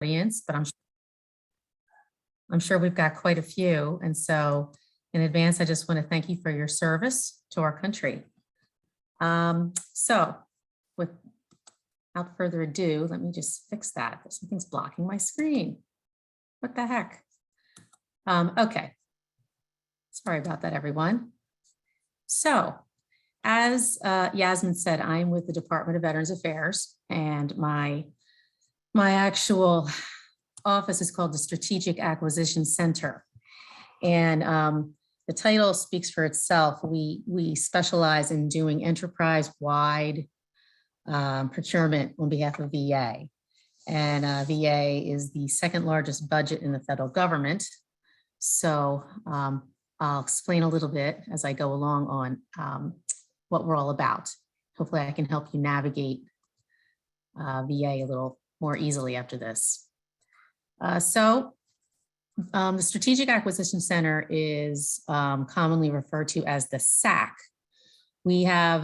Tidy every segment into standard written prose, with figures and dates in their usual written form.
audience, but I'm sure we've got quite a few. And so in advance, I just want to thank you for your service to our country. So without further ado, let me just fix that. Something's blocking my screen. What the heck? Okay. Sorry about that, everyone. So as Yasmin said, I'm with the Department of Veterans Affairs, and my actual office is called the Strategic Acquisition Center. And the title speaks for itself. We specialize in doing enterprise-wide procurement on behalf of VA. And VA is the second largest budget in the federal government. So I'll explain a little bit as I go along on what we're all about. Hopefully I can help you navigate VA a little more easily after this. The Strategic Acquisition Center is commonly referred to as the SAC. We have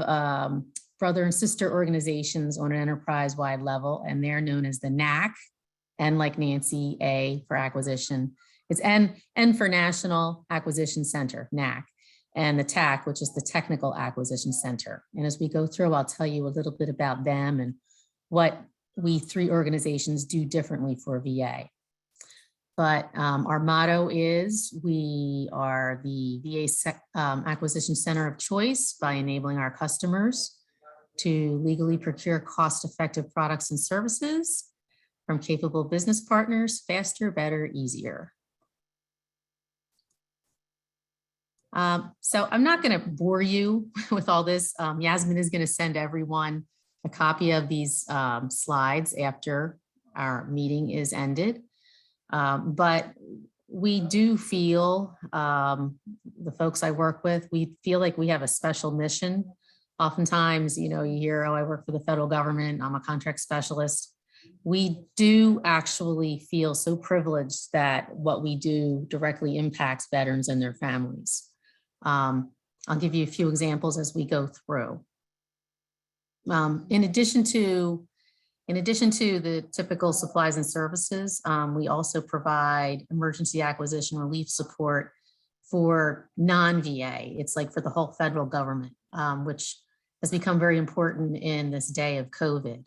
brother and sister organizations on an enterprise-wide level, and they're known as the NAC, N like Nancy, A for acquisition. It's N for National Acquisition Center, NAC, and the TAC, which is the Technical Acquisition Center. And as we go through, I'll tell you a little bit about them and what we three organizations do differently for VA. But our motto is we are the VA acquisition center of choice by enabling our customers to legally procure cost-effective products and services from capable business partners, faster, better, easier. So I'm not going to bore you with all this. Yasmin is going to send everyone a copy of these slides after our meeting is ended. But we do feel, the folks I work with, we feel like we have a special mission. Oftentimes, you know, you hear, oh, I work for the federal government, I'm a contract specialist. We do actually feel so privileged that what we do directly impacts veterans and their families. I'll give you a few examples as we go through. In addition to the typical supplies and services, we also provide emergency acquisition relief support for non-VA. It's like for the whole federal government, which has become very important in this day of COVID.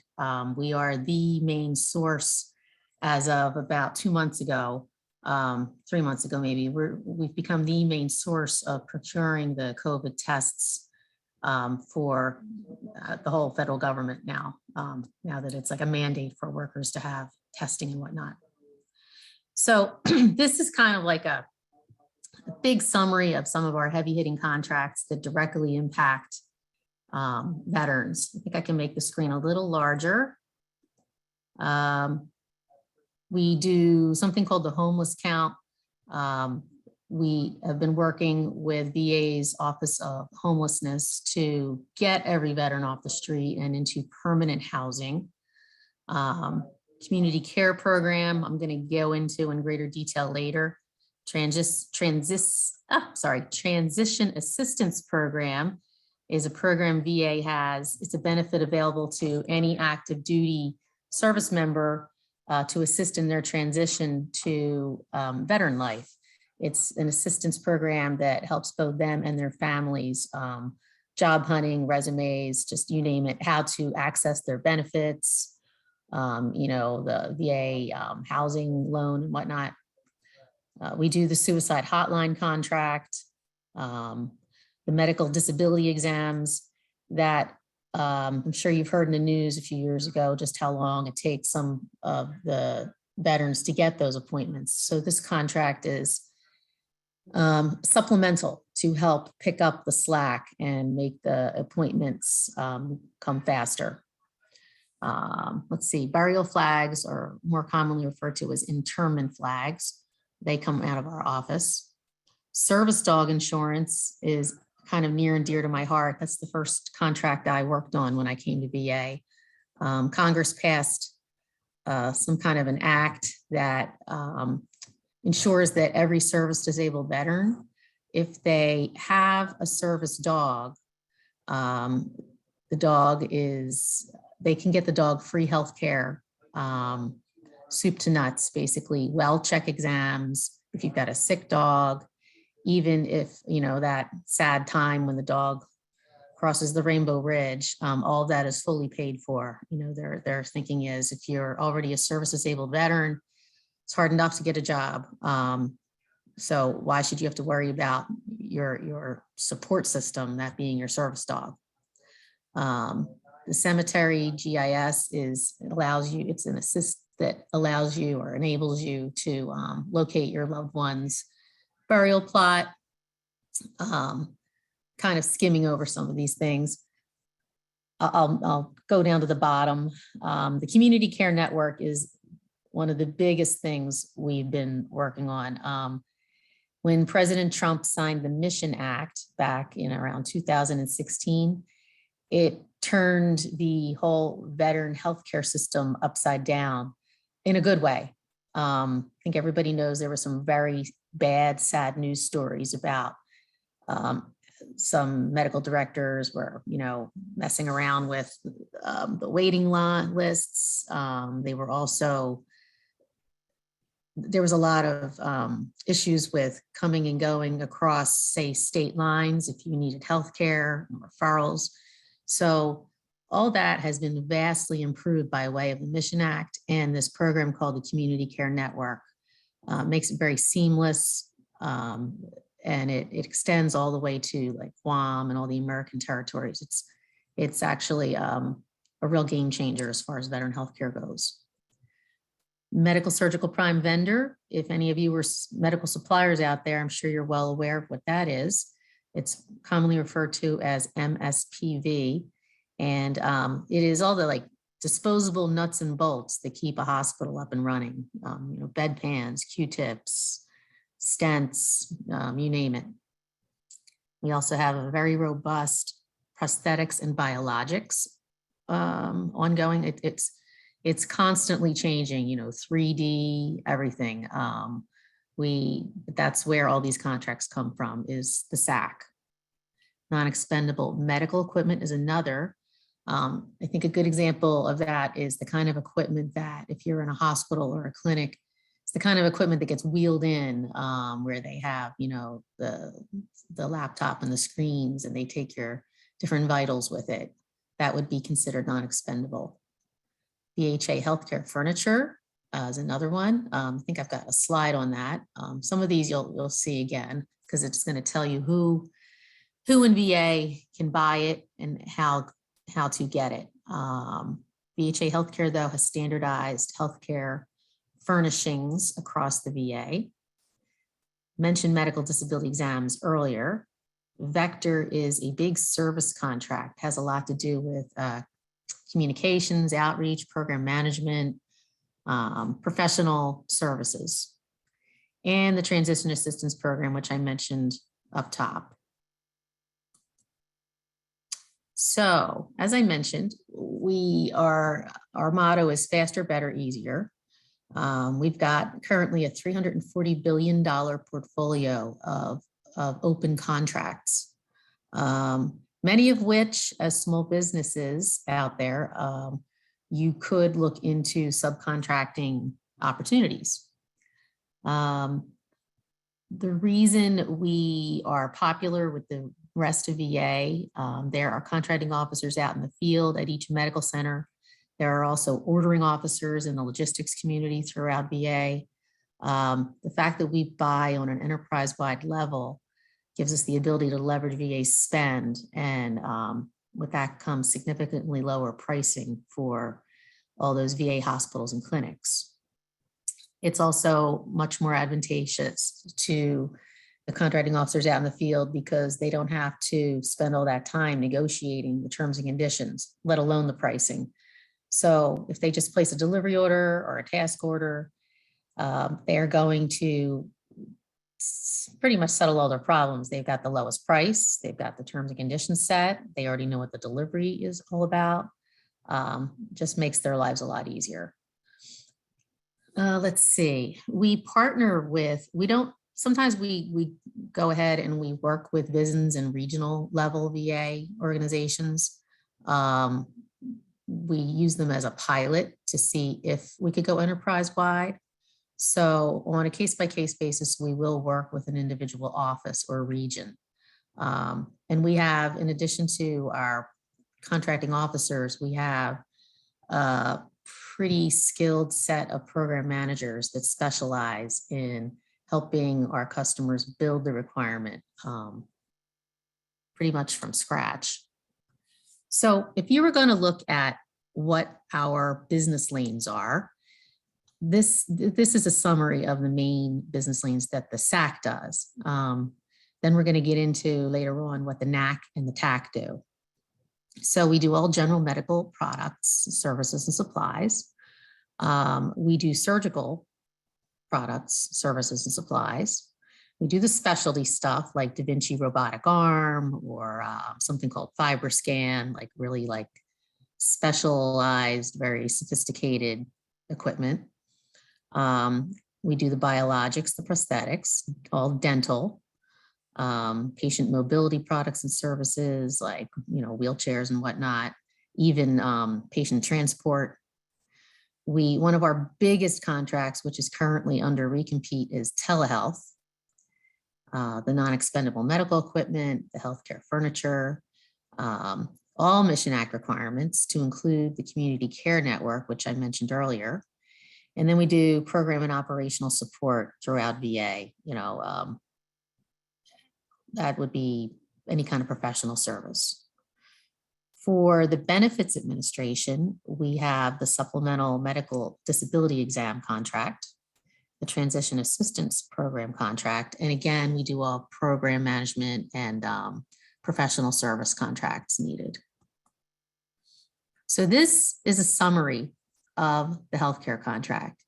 We are the main source as of about 2 months ago, 3 months ago maybe. We've become the main source of procuring the COVID tests for the whole federal government now, now that it's like a mandate for workers to have testing and whatnot. So this is kind of like a big summary of some of our heavy hitting contracts that directly impact veterans. I think I can make the screen a little larger. We do something called the homeless count. We have been working with VA's Office of Homelessness to get every veteran off the street and into permanent housing. Community care program, I'm going to go into in greater detail later. Transition assistance program is a program VA has. It's a benefit available to any active duty service member to assist in their transition to veteran life. It's an assistance program that helps both them and their families, job hunting, resumes, just you name it, how to access their benefits, you know, the VA housing loan and whatnot. We do the suicide hotline contract, the medical disability exams that I'm sure you've heard in the news a few years ago, just how long it takes some of the veterans to get those appointments. So this contract is supplemental to help pick up the slack and make the appointments come faster. Let's see, burial flags are more commonly referred to as interment flags. They come out of our office. Service dog insurance is kind of near and dear to my heart. That's the first contract I worked on when I came to VA. Congress passed some kind of an act that ensures that every service disabled veteran, if they have a service dog, the dog is, they can get the dog free health care soup to nuts, basically well check exams, if you've got a sick dog, even if, you know, that sad time when the dog crosses the Rainbow Ridge, all of that is fully paid for. You know, their thinking is if you're already a service disabled veteran, it's hard enough to get a job. So why should you have to worry about your support system, that being your service dog? The cemetery GIS allows you, it's an assist that allows you or enables you to locate your loved one's burial plot. Kind of skimming over some of these things. I'll go down to the bottom. The community care network is one of the biggest things we've been working on. When President Trump signed the Mission Act back in around 2016, it turned the whole veteran healthcare system upside down in a good way. I think everybody knows there were some very bad, sad news stories about some medical directors were, you know, messing around with the waiting lists. There was a lot of issues with coming and going across, say, state lines if you needed healthcare, referrals. So all that has been vastly improved by way of the Mission Act and this program called the Community Care Network. Makes it very seamless. And it extends all the way to like Guam and all the American territories. It's actually a real game changer as far as veteran healthcare goes. Medical surgical prime vendor. If any of you were medical suppliers out there, I'm sure you're well aware of what that is. It's commonly referred to as MSPV. And it is all the like disposable nuts and bolts that keep a hospital up and running. You know, bedpans, Q-tips, stents, you name it. We also have a very robust prosthetics and biologics ongoing. It's constantly changing, you know, 3D, everything. That's where all these contracts come from, is the SAC. Non-expendable medical equipment is another. I think a good example of that is the kind of equipment that if you're in a hospital or a clinic, it's the kind of equipment that gets wheeled in where they have, you know, the laptop and the screens, and they take your different vitals with it. That would be considered non-expendable. VHA healthcare furniture is another one. I think I've got a slide on that. Some of these you'll see again, because it's going to tell you who in VA can buy it and how to get it. VHA healthcare, though, has standardized healthcare furnishings across the VA. Mentioned medical disability exams earlier. Vector is a big service contract, has a lot to do with communications, outreach, program management, professional services, and the transition assistance program, which I mentioned up top. So, as I mentioned, our motto is faster, better, easier. We've got currently a $340 billion portfolio of open contracts, many of which, as small businesses out there, you could look into subcontracting opportunities. The reason we are popular with the rest of VA, there are contracting officers out in the field at each medical center. There are also ordering officers in the logistics community throughout VA. The fact that we buy on an enterprise-wide level gives us the ability to leverage VA spend, and with that comes significantly lower pricing for all those VA hospitals and clinics. It's also much more advantageous to the contracting officers out in the field because they don't have to spend all that time negotiating the terms and conditions, let alone the pricing. So if they just place a delivery order or a task order, they're going to pretty much settle all their problems. They've got the lowest price, they've got the terms and conditions set, they already know what the delivery is all about. Just makes their lives a lot easier. Let's see, we partner with, sometimes we go ahead and we work with VISNs and regional level VA organizations. we use them as a pilot to see if we could go enterprise-wide. So on a case-by-case basis, we will work with an individual office or region. And we have, in addition to our contracting officers, we have a pretty skilled set of program managers that specialize in helping our customers build the requirement pretty much from scratch. So if you were going to look at what our business lanes are, this is a summary of the main business lanes that the SAC does. Then we're going to get into later on what the NAC and the TAC do. So we do all general medical products, services, and supplies. We do surgical products, services, and supplies. We do the specialty stuff like Da Vinci robotic arm or something called FibroScan, like really like specialized, very sophisticated equipment. We do the biologics, the prosthetics, all dental, patient mobility products and services like, wheelchairs and whatnot, even patient transport. One of our biggest contracts, which is currently under recompete, is Telehealth, the non-expendable medical equipment, the healthcare furniture, all Mission Act requirements to include the community care network, which I mentioned earlier. And then we do program and operational support throughout VA. That would be any kind of professional service. For the benefits administration, we have the supplemental medical disability exam contract, the transition assistance program contract. And again, we do all program management and professional service contracts needed. So this is a summary of the healthcare contract.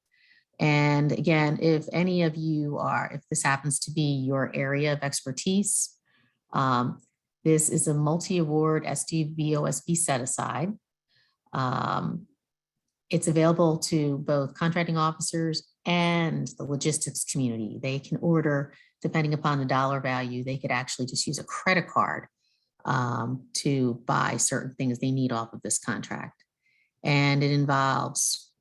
And again, if any of you if this happens to be your area of expertise, this is a multi-award SDVOSB set aside. It's available to both contracting officers and the logistics community. They can order, depending upon the dollar value, they could actually just use a credit card to buy certain things they need off of this contract. And it involves,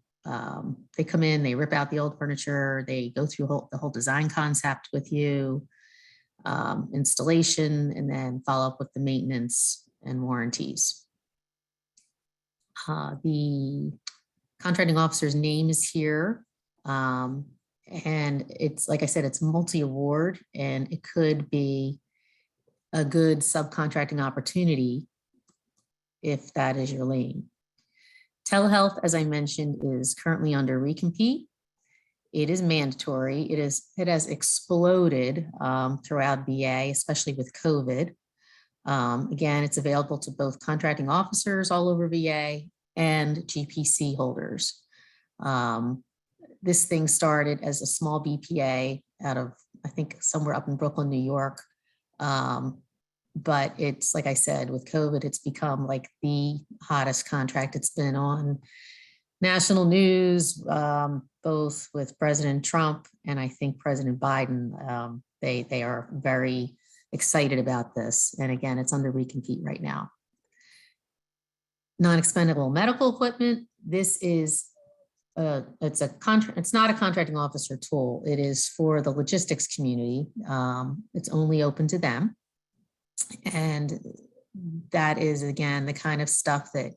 they come in, they rip out the old furniture, they go through the whole design concept with you, installation, and then follow up with the maintenance and warranties. The contracting officer's name is here. And it's, like I said, it's multi-award, and it could be a good subcontracting opportunity if that is your lane. Telehealth, as I mentioned, is currently under recompete. It is mandatory. It has exploded throughout VA, especially with COVID. Again, it's available to both contracting officers all over VA and GPC holders. This thing started as a small BPA out of, I think, somewhere up in Brooklyn, New York. But it's, like I said, with COVID, it's become like the hottest contract. It's been on national news, both with President Trump and I think President Biden. They are very excited about this. And again, it's under recompete right now. Non-expendable medical equipment. This is it's not a contracting officer tool. It is for the logistics community. It's only open to them. And that is, again, the kind of stuff that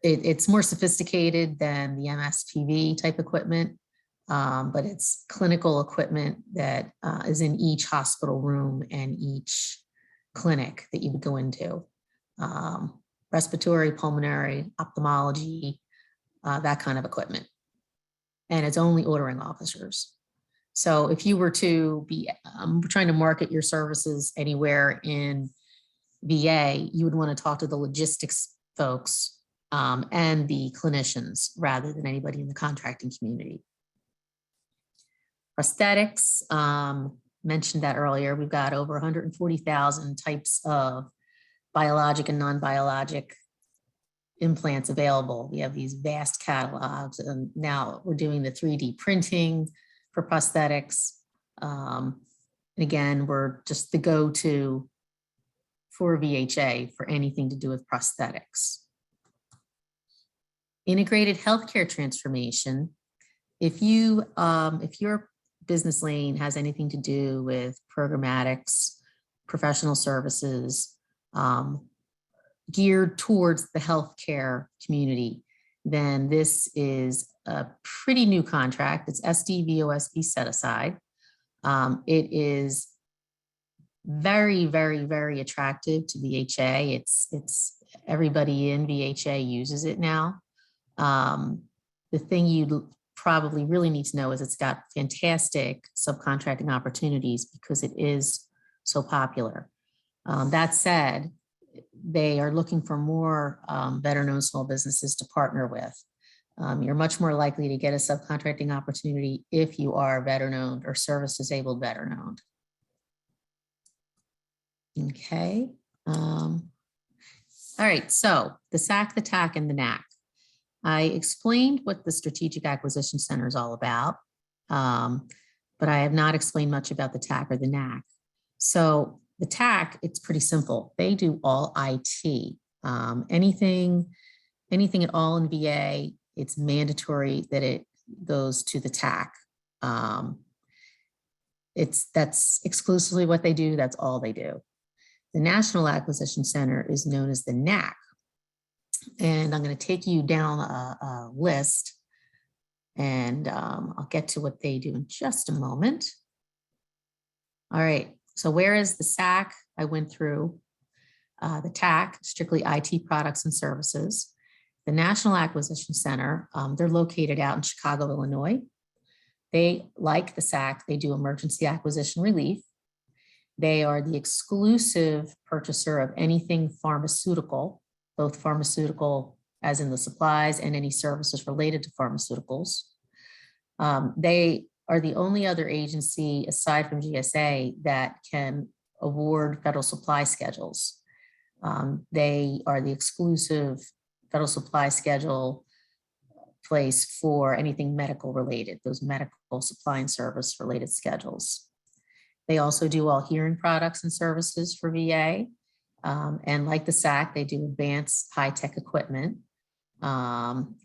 it's more sophisticated than the MSPV type equipment, but it's clinical equipment that is in each hospital room and each clinic that you would go into. Respiratory, pulmonary, ophthalmology, that kind of equipment. And it's only ordering officers. So if you were to be trying to market your services anywhere in VA, you would want to talk to the logistics folks and the clinicians rather than anybody in the contracting community. Prosthetics, mentioned that earlier. We've got over 140,000 types of biologic and non-biologic implants available. We have these vast catalogs, and now we're doing the 3D printing for prosthetics. And again, we're just the go-to for VHA for anything to do with prosthetics. Integrated healthcare transformation. If your business lane has anything to do with programmatics, professional services, geared towards the healthcare community, then this is a pretty new contract. It's SDVOSB set aside. It is very, very, very attractive to VHA. It's everybody in VHA uses it now. The thing you probably really need to know is it's got fantastic subcontracting opportunities because it is so popular. That said, they are looking for more veteran-owned small businesses to partner with. You're much more likely to get a subcontracting opportunity if you are veteran-owned or service-disabled veteran-owned. Okay. All right, so the SAC, the TAC, and the NAC. I explained what the Strategic Acquisition Center is all about, but I have not explained much about the TAC or the NAC. So the TAC, it's pretty simple. They do all IT. Anything at all in VA, it's mandatory that it goes to the TAC. That's exclusively what they do. That's all they do. The National Acquisition Center is known as the NAC. And I'm going to take you down a list, and I'll get to what they do in just a moment. All right, so where is the SAC? I went through the TAC, strictly IT products and services. The National Acquisition Center, they're located out in Chicago, Illinois. They, like the SAC, they do emergency acquisition relief. They are the exclusive purchaser of anything pharmaceutical, both pharmaceutical as in the supplies and any services related to pharmaceuticals. They are the only other agency aside from GSA that can award federal supply schedules. They are the exclusive federal supply schedule place for anything medical related, those medical supply and service related schedules. They also do all hearing products and services for VA. And like the SAC, they do advanced high-tech equipment. And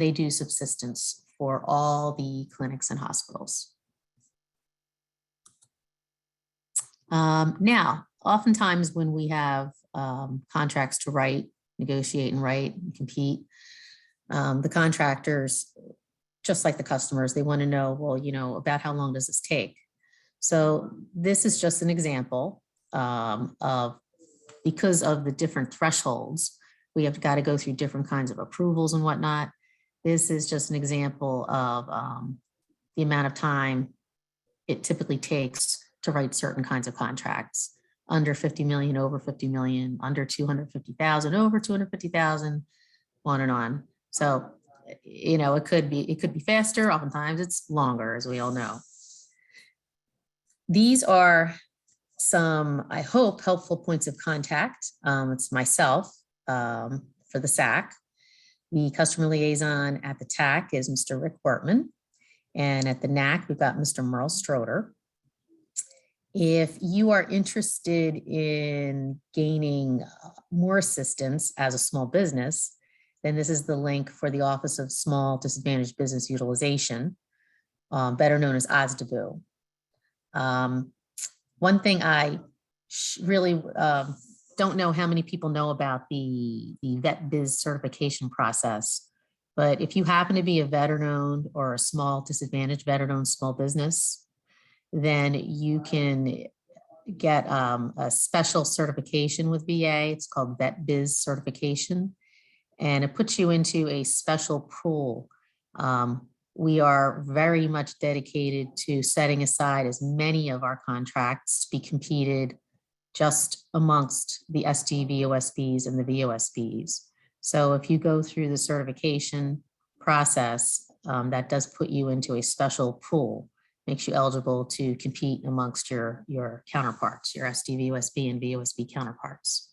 they do subsistence for all the clinics and hospitals. Now, oftentimes when we have contracts to write, negotiate and write and compete, the contractors, just like the customers, they want to know, well, you know, about how long does this take? So this is just an example of, because of the different thresholds, we have got to go through different kinds of approvals and whatnot. This is just an example of the amount of time it typically takes to write certain kinds of contracts. Under 50 million, over 50 million, under 250,000, over 250,000, on and on. So, you know, it could be faster. Oftentimes it's longer, as we all know. These are some, I hope, helpful points of contact. It's myself for the SAC. The customer liaison at the TAC is Mr. Rick Wortman. And at the NAC, we've got Mr. Merle Stroder. If you are interested in gaining more assistance as a small business, then this is the link for the Office of Small Disadvantaged Business Utilization, better known as OSDBU. One thing I really don't know how many people know about the Vet Biz certification process, but if you happen to be a veteran-owned or a small disadvantaged veteran-owned small business, then you can get a special certification with VA. It's called Vet Biz certification, and it puts you into a special pool. We are very much dedicated to setting aside as many of our contracts to be competed just amongst the SDVOSBs and the VOSBs. So if you go through the certification process, that does put you into a special pool, makes you eligible to compete amongst your counterparts, your SDVOSB and VOSB counterparts.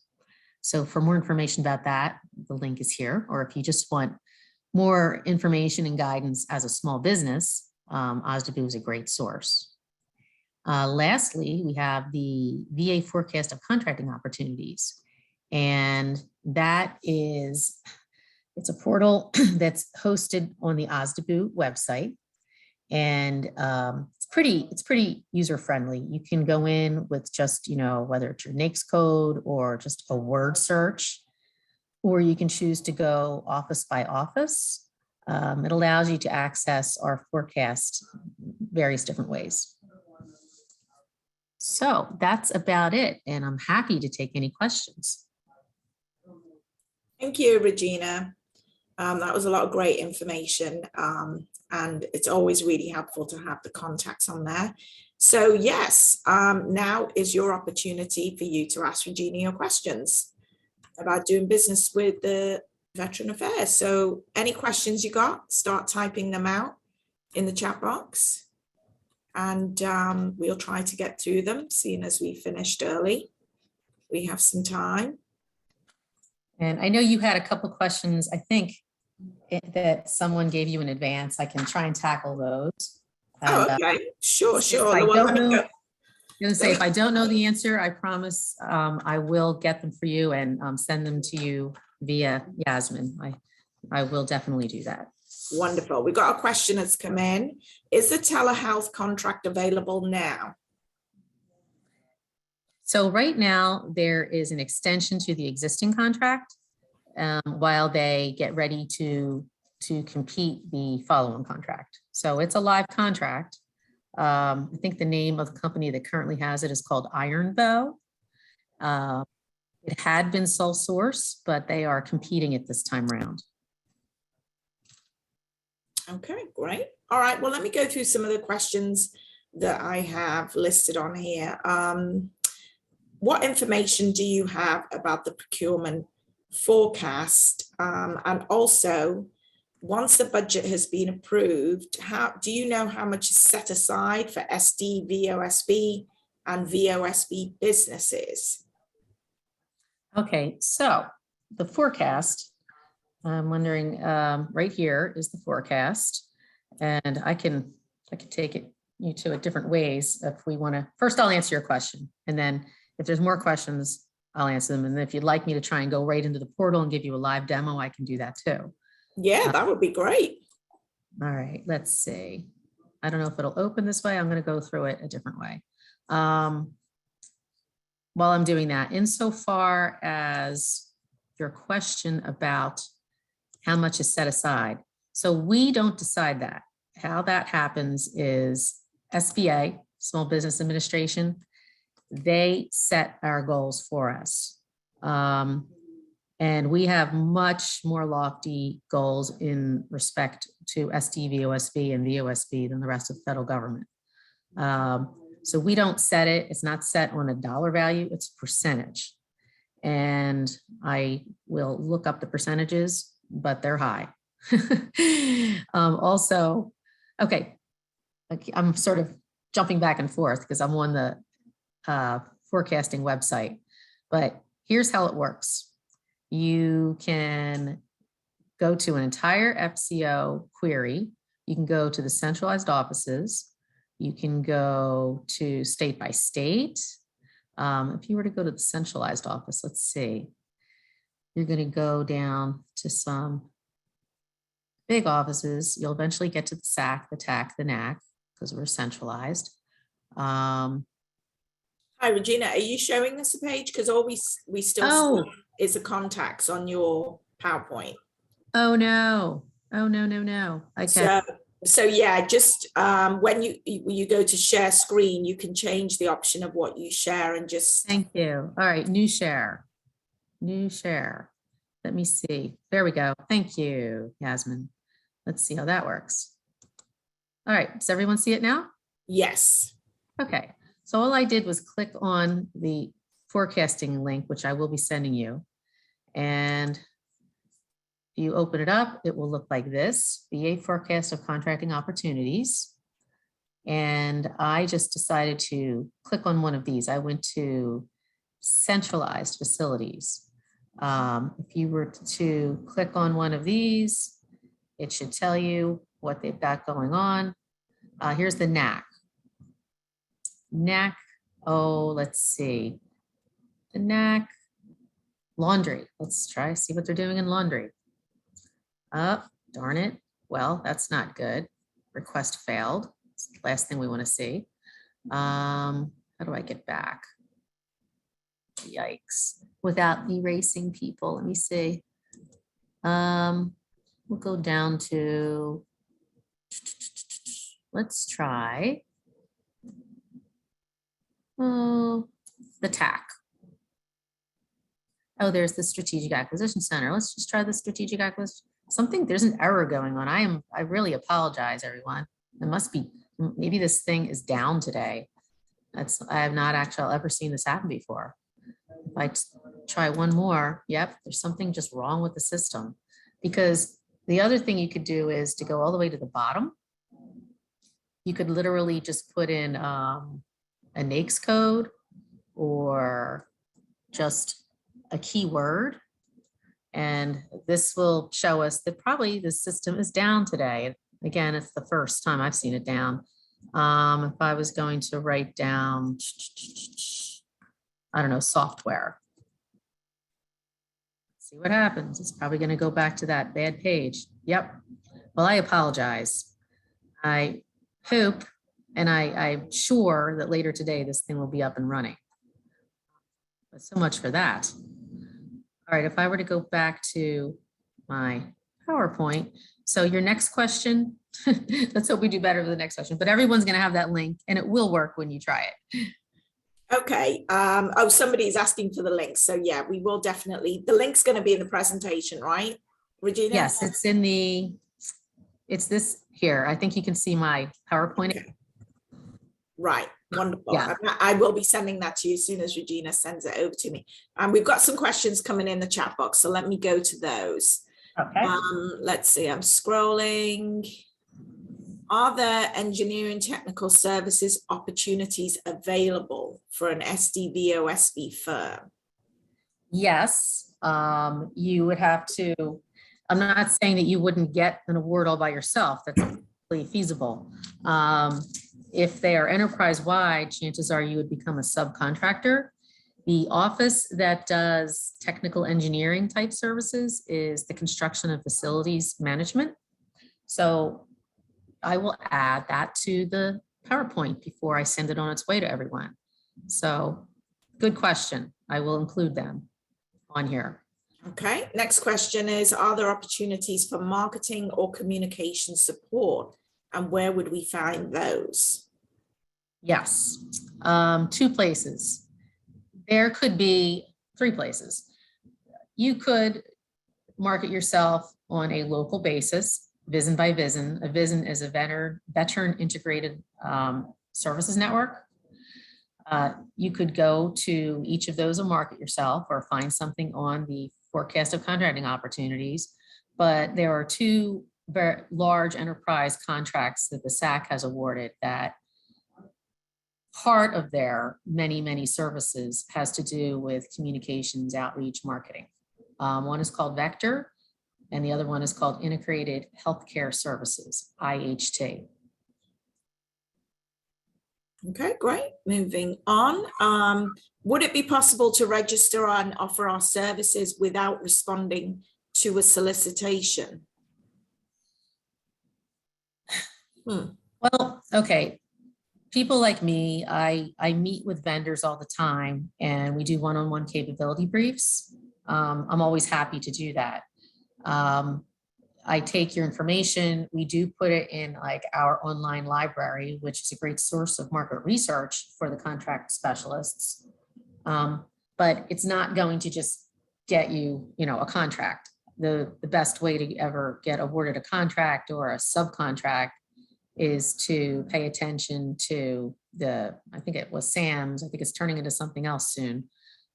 So for more information about that, the link is here. Or if you just want more information and guidance as a small business, OSDBU is a great source. Lastly, we have the VA forecast of contracting opportunities. And that is It's a portal that's hosted on the OSDBU website. And it's pretty user friendly. You can go in with just, whether it's your NAICS code or just a word search, or you can choose to go office by office. It allows you to access our forecast various different ways. So that's about it. And I'm happy to take any questions. Thank you, Regina. That was a lot of great information. And it's always really helpful to have the contacts on there. So yes, now is your opportunity for you to ask Regina your questions about doing business with the Veteran Affairs. So any questions you got, start typing them out in the chat box. And we'll try to get through them, seeing as we finished early. We have some time. And I know you had a couple questions, I think, that someone gave you in advance. I can try and tackle those. And, okay, sure. If I don't know the answer, I promise I will get them for you and send them to you via Yasmin. I will definitely do that. Wonderful. We got a question that's come in. Is the telehealth contract available now? So right now there is an extension to the existing contract while they get ready to compete the follow-on contract. So it's a live contract. I think the name of the company that currently has it is called Iron Bow. It had been sole source, but they are competing it this time around. Okay, great. All right, well, let me go through some of the questions that I have listed on here. What information do you have about the procurement forecast? And also, once the budget has been approved, do you know how much is set aside for SD, VOSB, and VOSB businesses? Okay, so the forecast, I'm wondering, right here is the forecast, and I can take you to it different ways if we want to. First, I'll answer your question, and then if there's more questions, I'll answer them. And if you'd like me to try and go right into the portal and give you a live demo, I can do that too. Yeah, that would be great. All right, let's see. I don't know if it'll open this way. I'm going to go through it a different way. While I'm doing that, insofar as your question about how much is set aside. So we don't decide that. How that happens is SBA, Small Business Administration, they set our goals for us. And we have much more lofty goals in respect to SD, VOSB, and VOSB than the rest of the federal government. So we don't set it. It's not set on a dollar value, it's a percentage. And I will look up the percentages, but they're high. Also, okay, I'm sort of jumping back and forth because I'm on the forecasting website, but here's how it works. You can go to an entire FCO query. You can go to the centralized offices. You can go to state by state. If you were to go to the centralized office, let's see, you're going to go down to some big offices. You'll eventually get to the SAC, the TAC, the NAC, because we're centralized. Hi, Regina, are you showing us a page? Because all we still see is the contacts on your PowerPoint. Oh, no. Oh, no. Okay. So yeah, just when you go to share screen, you can change the option of what you share and just. Thank you. All right, new share. Let me see. There we go. Thank you, Yasmin. Let's see how that works. All right, does everyone see it now? Yes. Okay, so all I did was click on the forecasting link, which I will be sending you. And you open it up, it will look like this, VA forecast of contracting opportunities. And I just decided to click on one of these. I went to centralized facilities. If you were to click on one of these, it should tell you what they've got going on. Here's the NAC. Oh, let's see. The NAC, laundry. Let's try, see what they're doing in laundry. Oh, darn it. Well, that's not good. Request failed. It's the last thing we want to see. How do I get back? Yikes. Without erasing people, let me see. We'll go down to, let's try. Oh, the TAC. Oh, there's the Strategic Acquisition Center. Let's just try the Strategic Acquisition. There's an error going on. I really apologize, everyone. It must be, maybe this thing is down today. I have not actually ever seen this happen before. If I try one more, yep, there's something just wrong with the system. Because the other thing you could do is to go all the way to the bottom. You could literally just put in a NAICS code or just a keyword. And this will show us that probably the system is down today. Again, it's the first time I've seen it down. If I was going to write down, I don't know, software. See what happens. It's probably going to go back to that bad page. Yep. Well, I apologize. I hope, and I'm sure that later today, this thing will be up and running. But so much for that. All right, if I were to go back to my PowerPoint. So your next question, let's hope we do better with the next question, but everyone's going to have that link and it will work when you try it. Okay. Oh, somebody's asking for the link. So yeah, we will definitely, the link's going to be in the presentation, right, Regina? Yes, it's this here. I think you can see my PowerPoint. Okay. Right. Wonderful. Yeah. I will be sending that to you as soon as Regina sends it over to me. We've got some questions coming in the chat box, so let me go to those. Okay. Let's see, I'm scrolling. Are there engineering technical services opportunities available for an SDVOSB firm? Yes, you would have to, I'm not saying that you wouldn't get an award all by yourself. That's completely feasible. If they are enterprise-wide, chances are you would become a subcontractor. The office that does technical engineering type services is the construction and facilities management. So I will add that to the PowerPoint before I send it on its way to everyone. So good question. I will include them on here. Okay, next question is, are there opportunities for marketing or communication support? And where would we find those? Yes, 2 places. There could be 3 places. You could market yourself on a local basis, VISN by VISN. A VISN is a veteran integrated services network. You could go to each of those and market yourself or find something on the forecast of contracting opportunities. But there are 2 very large enterprise contracts that the SAC has awarded that part of their many services has to do with communications, outreach, marketing. One is called Vector, and the other one is called Integrated Healthcare Services, IHT. Okay, great. Moving on. Would it be possible to register and offer our services without responding to a solicitation? Well, okay. People like me, I meet with vendors all the time and we do one-on-one capability briefs. I'm always happy to do that. I take your information, we do put it in like our online library, which is a great source of market research for the contract specialists. But it's not going to just get you, a contract. The best way to ever get awarded a contract or a subcontract is to pay attention to I think it was Sam's, I think it's turning into something else soon.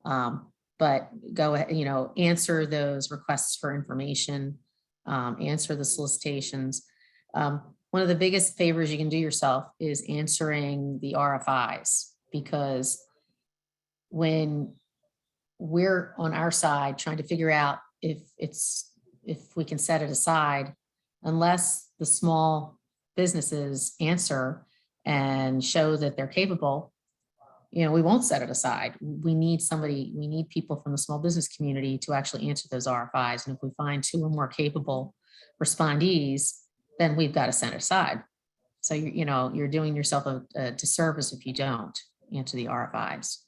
But go ahead, answer those requests for information, answer the solicitations. One of the biggest favors you can do yourself is answering the RFIs, because when we're on our side trying to figure out if we can set it aside, unless the small businesses answer and show that they're capable, we won't set it aside. We need people from the small business community to actually answer those RFIs. And if we find 2 or more capable respondees, then we've got to set aside. So you're doing yourself a disservice if you don't answer the RFIs.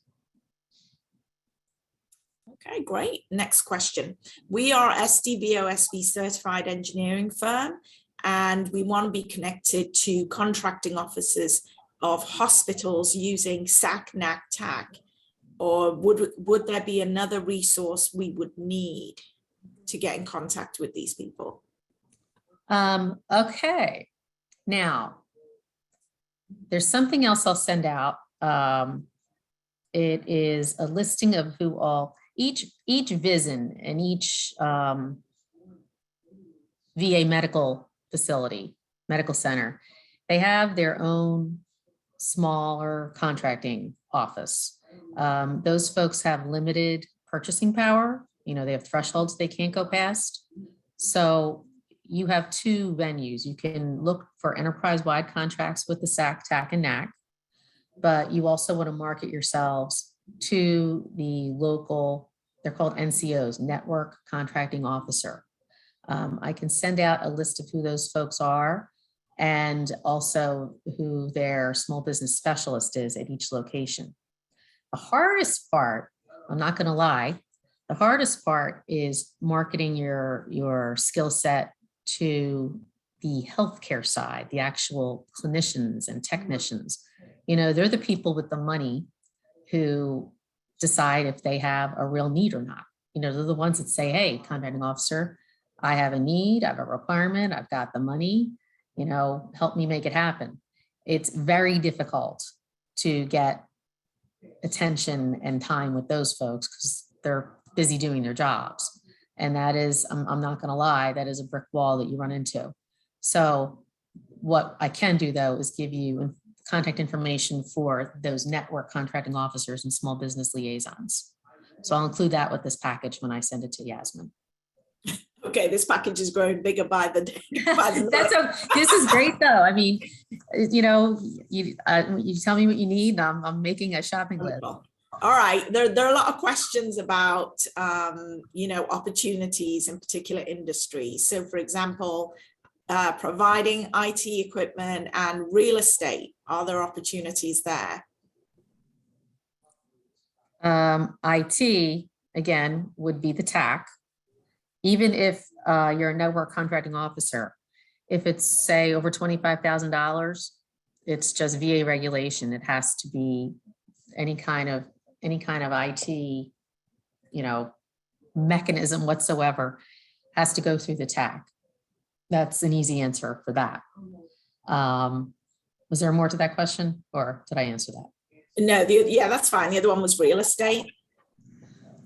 Okay, great. Next question. We are SDVOSB certified engineering firm, and we want to be connected to contracting officers of hospitals using SAC, NAC, TAC. Or would there be another resource we would need to get in contact with these people? Okay. Now, there's something else I'll send out. It is a listing of who all, each VISN and each VA medical facility, medical center, they have their own smaller contracting office. Those folks have limited purchasing power. They have thresholds they can't go past. So you have two venues. You can look for enterprise-wide contracts with the SAC, TAC, and NAC, but you also want to market yourselves to the local, they're called NCOs, Network Contracting Officer. I can send out a list of who those folks are and also who their small business specialist is at each location. The hardest part, I'm not going to lie, the hardest part is marketing your skill set to the healthcare side, the actual clinicians and technicians. They're the people with the money who decide if they have a real need or not. They're the ones that say, hey, contracting officer, I have a need, I have a requirement, I've got the money, help me make it happen. It's very difficult to get attention and time with those folks because they're busy doing their jobs. And that is, I'm not going to lie, that is a brick wall that you run into. So what I can do though is give you contact information for those network contracting officers and small business liaisons. So I'll include that with this package when I send it to Yasmin. Okay, this package is growing bigger by the day. This is great though. I mean, you tell me what you need. I'm making a shopping list. All right, there are a lot of questions about, opportunities in particular industries. So for example, providing IT equipment and real estate, are there opportunities there? IT, again, would be the TAC. Even if you're a network contracting officer, if it's say over $25,000, it's just VA regulation. It has to be any kind of IT, mechanism whatsoever has to go through the TAC. That's an easy answer for that. Was there more to that question, or did I answer that? No, yeah, that's fine. The other one was real estate.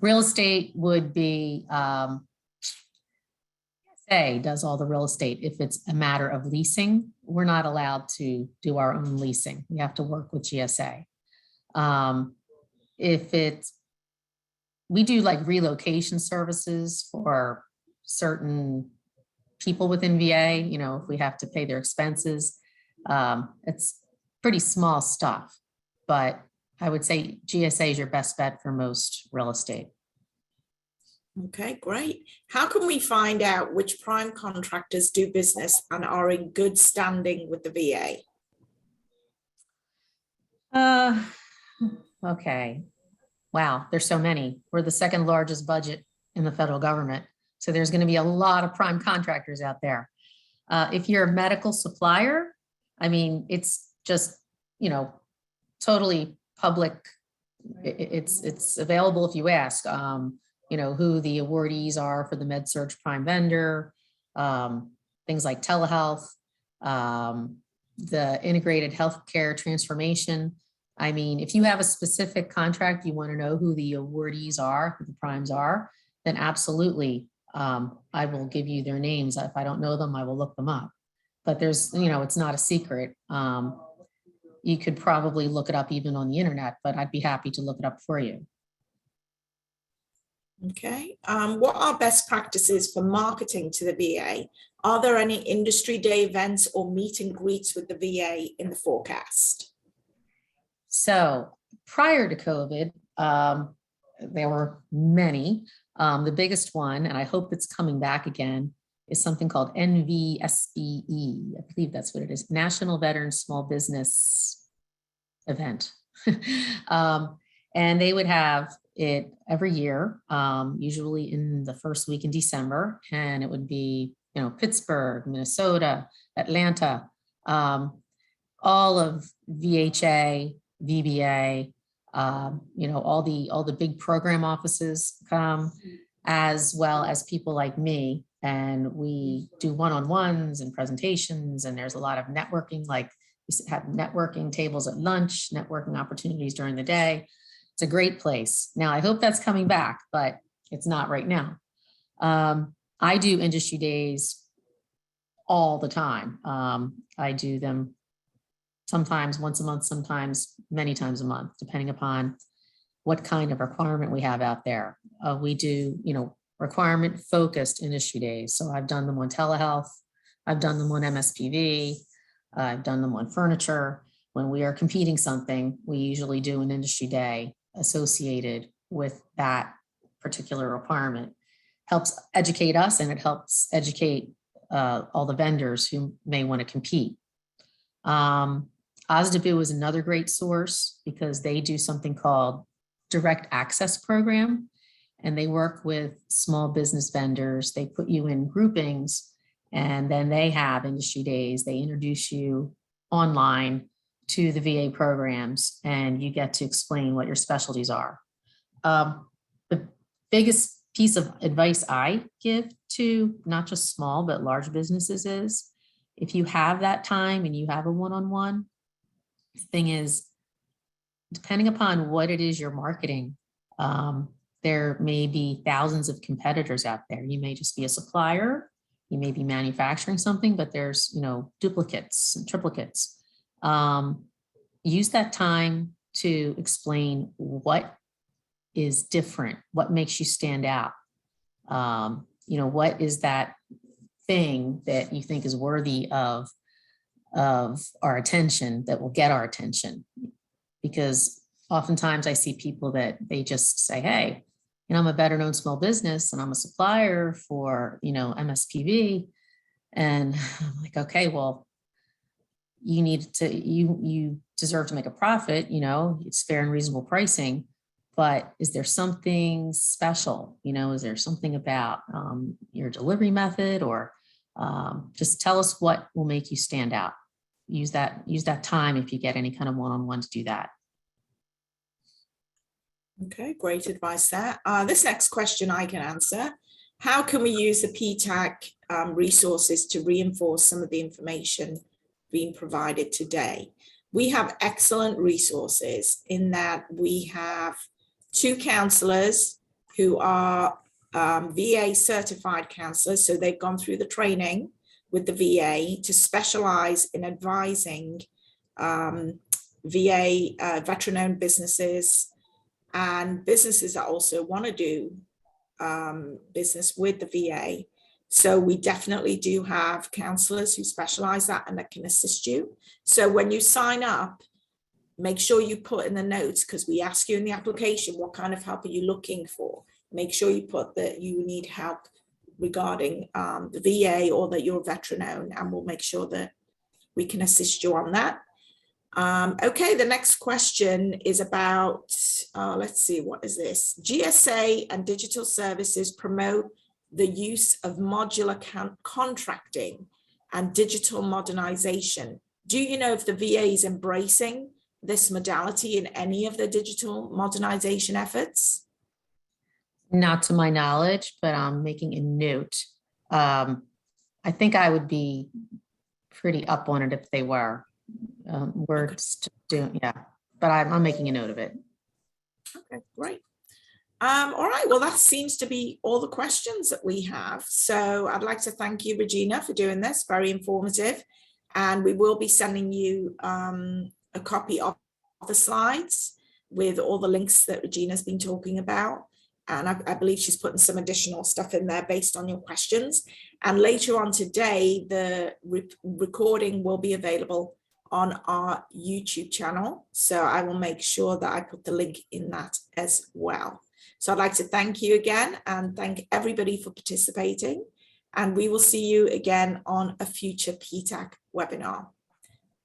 Real estate would be GSA does all the real estate. If it's a matter of leasing, we're not allowed to do our own leasing. We have to work with GSA. We do like relocation services for certain people within VA, if we have to pay their expenses. It's pretty small stuff, but I would say GSA is your best bet for most real estate. Okay, great. How can we find out which prime contractors do business and are in good standing with the VA? Okay. Wow, there's so many. We're the second largest budget in the federal government. So there's going to be a lot of prime contractors out there. If you're a medical supplier, I mean, it's just, totally public. It's available if you ask, who the awardees are for the MedSurg Prime Vendor, things like telehealth, the integrated healthcare transformation. I mean, if you have a specific contract, you want to know who the awardees are, who the primes are, then absolutely, I will give you their names. If I don't know them, I will look them up. But there's, it's not a secret. You could probably look it up even on the internet, but I'd be happy to look it up for you. Okay. What are best practices for marketing to the VA? Are there any industry day events or meet and greets with the VA in the forecast? So prior to COVID, there were many. The biggest one, and I hope it's coming back again, is something called NVSBE. I believe that's what it is, National Veteran Small Business Event. And they would have it every year, usually in the first week in December, and it would be, you know, Pittsburgh, Minnesota, Atlanta, all of VHA, VBA, you know, all the big program offices come, as well as people like me. And we do one-on-ones and presentations, and there's a lot of networking, like we have networking tables at lunch, networking opportunities during the day. It's a great place. Now, I hope that's coming back, but it's not right now. I do industry days all the time. I do them sometimes once a month, sometimes many times a month, depending upon what kind of requirement we have out there. We do, you know, requirement focused industry days. So I've done them on telehealth. I've done them on MSPV. I've done them on furniture. When we are competing something, we usually do an industry day associated with that particular requirement. Helps educate us, and it helps educate all the vendors who may want to compete. OSDBU is another great source because they do something called direct access program, and they work with small business vendors. They put you in groupings, and then they have industry days. They introduce you online to the VA programs, and you get to explain what your specialties are. The biggest piece of advice I give to not just small, but large businesses is, if you have that time and you have a one-on-one, the thing is, depending upon what it is you're marketing, there may be thousands of competitors out there. You may just be a supplier, you may be manufacturing something, but there's, you know, duplicates and triplicates. Use that time to explain what is different, what makes you stand out. You know, what is that thing that you think is worthy of our attention, that will get our attention? Because oftentimes I see people that they just say, hey, you know, I'm a better known small business and I'm a supplier for, you know, MSPV. And I'm like, okay, well, you need to, you deserve to make a profit, you know, it's fair and reasonable pricing, but is there something special? You know, is there something about your delivery method, or just tell us what will make you stand out. Use that time if you get any kind of one-on-one to do that. Okay, great advice there. This next question I can answer. How can we use the PTAC resources to reinforce some of the information being provided today? We have excellent resources in that we have 2 counselors who are VA certified counselors. So they've gone through the training with the VA to specialize in advising VA veteran-owned businesses and businesses that also want to do business with the VA. So we definitely do have counselors who specialize that and that can assist you. So when you sign up, make sure you put in the notes, because we ask you in the application, what kind of help are you looking for? Make sure you put that you need help regarding the VA or that you're veteran owned, and we'll make sure that we can assist you on that. Okay, the next question is about, let's see, what is this? GSA and digital services promote the use of modular contracting and digital modernization. Do you know if the VA is embracing this modality in any of the digital modernization efforts? Not to my knowledge, but I'm making a note. I think I would be pretty up on it if they were. We're just doing, yeah, but I'm making a note of it. Okay, great. All right, well, that seems to be all the questions that we have. So I'd like to thank you, Regina, for doing this, very informative. And we will be sending you a copy of the slides with all the links that Regina's been talking about. And I believe she's putting some additional stuff in there based on your questions. And later on today, the recording will be available on our YouTube channel. So I will make sure that I put the link in that as well. So I'd like to thank you again and thank everybody for participating. and we will see you again on a future PTAC webinar.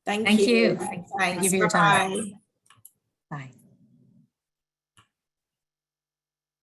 Thank Thank you. you. Thank you for your time. Bye-bye. Bye.